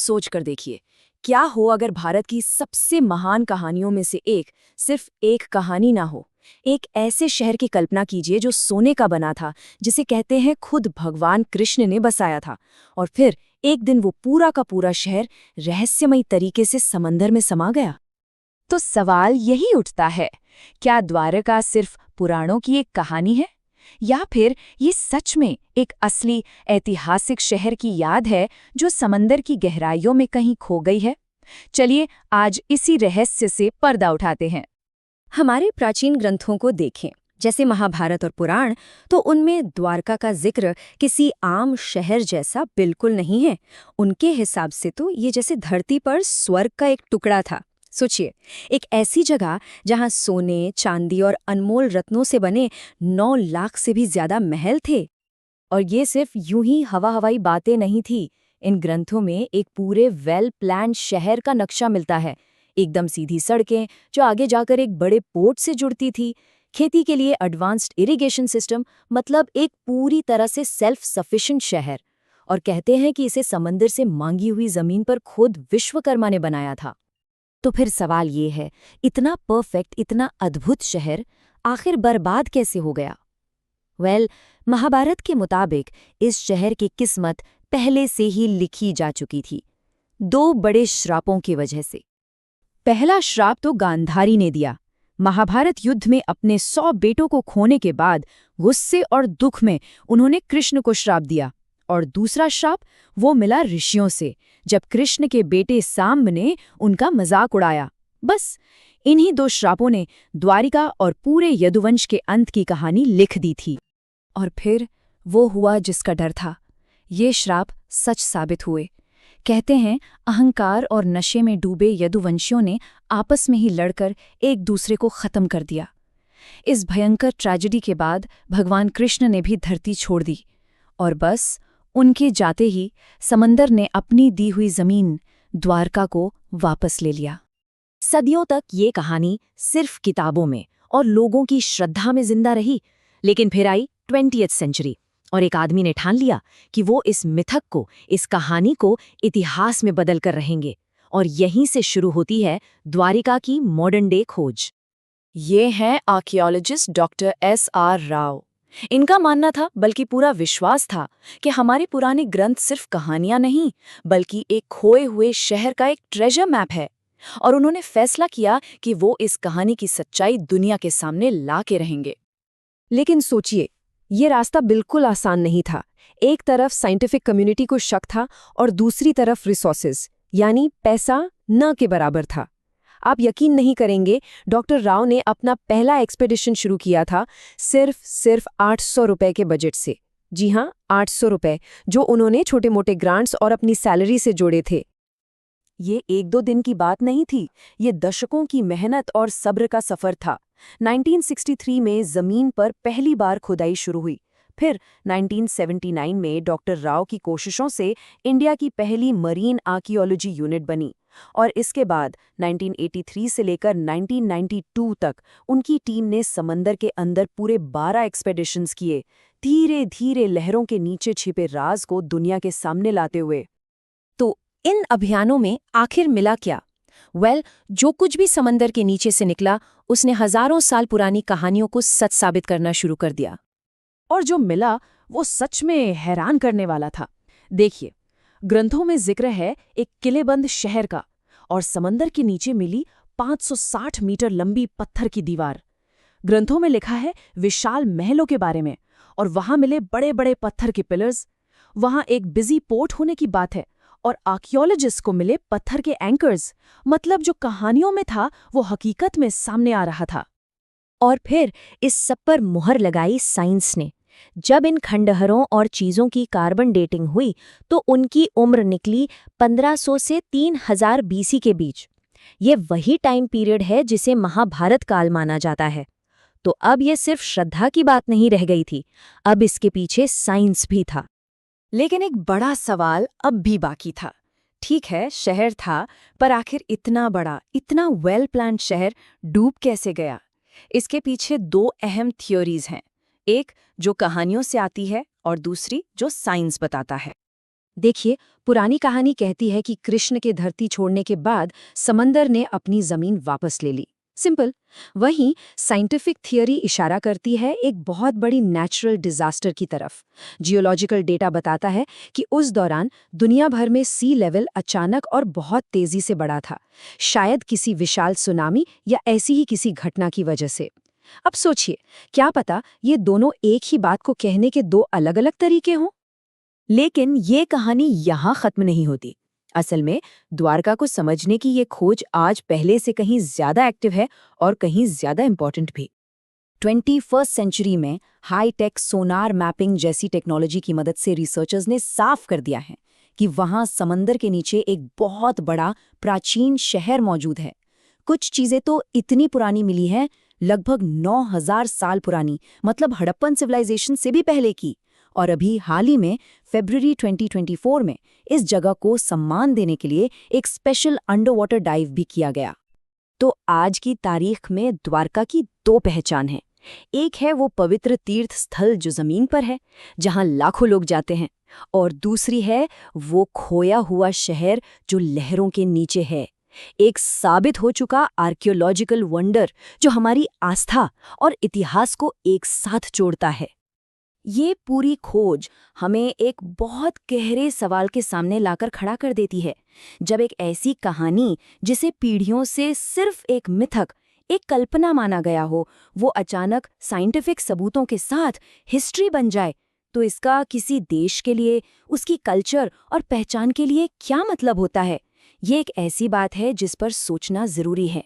सोच कर देखिए, क्या हो अगर भारत की सबसे महान कहानियों में से एक सिर्फ एक कहानी ना हो। एक ऐसे शहर की कल्पना कीजिए जो सोने का बना था, जिसे कहते हैं खुद भगवान कृष्ण ने बसाया था। और फिर एक दिन वो पूरा का पूरा शहर रहस्यमयी तरीके से समंदर में समा गया। तो सवाल यही उठता है, क्या द्वारका सिर्फ पुराणों की एक कहानी है, या फिर ये सच में एक असली ऐतिहासिक शहर की याद है जो समंदर की गहराइयों में कहीं खो गई है? चलिए आज इसी रहस्य से पर्दा उठाते हैं। हमारे प्राचीन ग्रंथों को देखें, जैसे महाभारत और पुराण, तो उनमें द्वारका का जिक्र किसी आम शहर जैसा बिल्कुल नहीं है। उनके हिसाब से तो ये जैसे धरती पर स्वर्ग का एक टुकड़ा था। सोचिए, एक ऐसी जगह जहां सोने, चांदी और अनमोल रत्नों से बने 9 लाख से भी ज्यादा महल थे। और ये सिर्फ यूं ही हवा हवाई बातें नहीं थी। इन ग्रंथों में एक पूरे वेल प्लान्ड शहर का नक्शा मिलता है। एकदम सीधी सड़कें जो आगे जाकर एक बड़े पोर्ट से जुड़ती थी, खेती के लिए एडवांस्ड इरिगेशन सिस्टम, मतलब एक पूरी तरह से सेल्फ सफिशिएंट शहर। और कहते हैं कि इसे समंदर से मांगी हुई जमीन पर खुद विश्वकर्मा ने बनाया था। तो फिर सवाल ये है, इतना परफेक्ट, इतना अद्भुत शहर आखिर बर्बाद कैसे हो गया? महाभारत के मुताबिक इस शहर की किस्मत पहले से ही लिखी जा चुकी थी, 2 बड़े श्रापों की वजह से। पहला श्राप तो गांधारी ने दिया। महाभारत युद्ध में अपने 100 बेटों को खोने के बाद गुस्से और दुख में उन्होंने कृष्ण को श्राप दिया। और दूसरा श्राप वो मिला ऋषियों से, जब कृष्ण के बेटे सांब ने उनका मजाक उड़ाया। बस इन्हीं 2 श्रापों ने द्वारिका और पूरे यदुवंश के अंत की कहानी लिख दी थी। और फिर वो हुआ जिसका डर था। ये श्राप सच साबित हुए। कहते हैं अहंकार और नशे में डूबे यदुवंशियों ने आपस में ही लड़कर एक दूसरे को खत्म कर दिया। इस भयंकर ट्रेजेडी के बाद भगवान कृष्ण ने भी धरती छोड़ दी, और बस उनके जाते ही समंदर ने अपनी दी हुई जमीन द्वारका को वापस ले लिया। सदियों तक ये कहानी सिर्फ किताबों में और लोगों की श्रद्धा में जिंदा रही। लेकिन फिर आई 20वीं सेंचुरी, और एक आदमी ने ठान लिया कि वो इस मिथक को, इस कहानी को इतिहास में बदल कर रहेंगे। और यहीं से शुरू होती है द्वारिका की मॉडर्न डे खोज। ये हैं आर्कियोलॉजिस्ट डॉक्टर S.R. राव। इनका मानना था, बल्कि पूरा विश्वास था, कि हमारे पुराने ग्रंथ सिर्फ कहानियां नहीं, बल्कि एक खोए हुए शहर का एक ट्रेजर मैप है। और उन्होंने फैसला किया कि वो इस कहानी की सच्चाई दुनिया के सामने ला के रहेंगे। लेकिन सोचिए, ये रास्ता बिल्कुल आसान नहीं था। एक तरफ साइंटिफिक कम्युनिटी को शक था और दूसरी तरफ रिसोर्सेज यानी पैसा न के बराबर था। आप यकीन नहीं करेंगे, डॉक्टर राव ने अपना पहला एक्सपेडिशन शुरू किया था सिर्फ 800 रुपए के बजट से। जी हाँ, 800 रुपए, जो उन्होंने छोटे मोटे ग्रांट्स और अपनी सैलरी से जोड़े थे। ये 1-2 दिन की बात नहीं थी, ये दशकों की मेहनत और सब्र का सफर था। 1963 में जमीन पर पहली बार खुदाई शुरू हुई। फिर 1979 में डॉक्टर राव की कोशिशों से इंडिया की पहली मरीन आर्कियोलॉजी यूनिट बनी। और इसके बाद 1983 से लेकर 1992 तक उनकी टीम ने समंदर के अंदर पूरे 12 एक्सपेडिशंस किए, धीरे धीरे लहरों के नीचे छिपे राज को दुनिया के सामने लाते हुए। तो इन अभियानों में आखिर मिला क्या? जो कुछ भी समंदर के नीचे से निकला, उसने हजारों साल पुरानी कहानियों को सच साबित करना शुरू कर दिया। और जो मिला वो सच में हैरान करने वाला था। देखिए, ग्रंथों में जिक्र है एक किलेबंद शहर का, और समंदर के नीचे मिली 560 मीटर लंबी पत्थर की दीवार। ग्रंथों में लिखा है विशाल महलों के बारे में, और वहां मिले बड़े बड़े पत्थर के पिलर्स। वहां एक बिजी पोर्ट होने की बात है, और आर्कियोलॉजिस्ट को मिले पत्थर के एंकर्स। मतलब जो कहानियों में था वो हकीकत में सामने आ रहा था। और फिर इस सब पर मुहर लगाई साइंस ने। जब इन खंडहरों और चीज़ों की कार्बन डेटिंग हुई तो उनकी उम्र निकली 1500 से 3000 BC के बीच। ये वही टाइम पीरियड है जिसे महाभारत काल माना जाता है। तो अब ये सिर्फ श्रद्धा की बात नहीं रह गई थी, अब इसके पीछे साइंस भी था। लेकिन एक बड़ा सवाल अब भी बाकी था। ठीक है, शहर था, पर आखिर इतना बड़ा, इतना वेल प्लान्ड शहर डूब कैसे गया? इसके पीछे 2 अहम थ्योरीज हैं, एक जो कहानियों से आती है और दूसरी जो साइंस बताता है। देखिए, पुरानी कहानी कहती है कि कृष्ण के धरती छोड़ने के बाद समंदर ने अपनी जमीन वापस ले ली। सिंपल। वहीं साइंटिफिक थियरी इशारा करती है एक बहुत बड़ी नेचुरल डिजास्टर की तरफ। जियोलॉजिकल डेटा बताता है कि उस दौरान दुनिया भर में सी लेवल अचानक और बहुत तेजी से बढ़ा था, शायद किसी विशाल सुनामी या ऐसी ही किसी घटना की वजह से। अब सोचिए, क्या पता ये दोनों एक ही बात को कहने के दो अलग-अलग तरीके हों। लेकिन ये कहानी यहाँ खत्म नहीं होती। असल में द्वारका को समझने की ये खोज आज पहले से कहीं ज्यादा एक्टिव है और कहीं ज्यादा इम्पोर्टेंट भी। 21वीं सेंचुरी में हाई-टेक सोनार मैपिंग जैसी टेक्नोलॉजी की मदद से रिसर्चर्स ने साफ कर दिया है कि वहाँ समंदर के नीचे एक बहुत बड़ा प्राचीन शहर मौजूद है। कुछ चीजें तो इतनी पुरानी मिली हैं, लगभग 9000 साल पुरानी, मतलब हड़प्पन सिविलाइजेशन से भी पहले की। और अभी हाल ही में फरवरी 2024 में इस जगह को सम्मान देने के लिए एक स्पेशल अंडर वाटर डाइव भी किया गया। तो आज की तारीख में द्वारका की दो पहचान हैं। एक है वो पवित्र तीर्थ स्थल जो जमीन पर है, जहां लाखों लोग जाते हैं, और दूसरी है वो खोया हुआ शहर जो लहरों के नीचे है, एक साबित हो चुका आर्कियोलॉजिकल वंडर जो हमारी आस्था और इतिहास को एक साथ जोड़ता है। ये पूरी खोज हमें एक बहुत गहरे सवाल के सामने लाकर खड़ा कर देती है। जब एक ऐसी कहानी जिसे पीढ़ियों से सिर्फ एक मिथक, एक कल्पना माना गया हो, वो अचानक साइंटिफिक सबूतों के साथ हिस्ट्री बन जाए, तो इसका किसी देश के लिए, उसकी कल्चर और पहचान के लिए क्या मतलब होता है? ये एक ऐसी बात है जिस पर सोचना जरूरी है।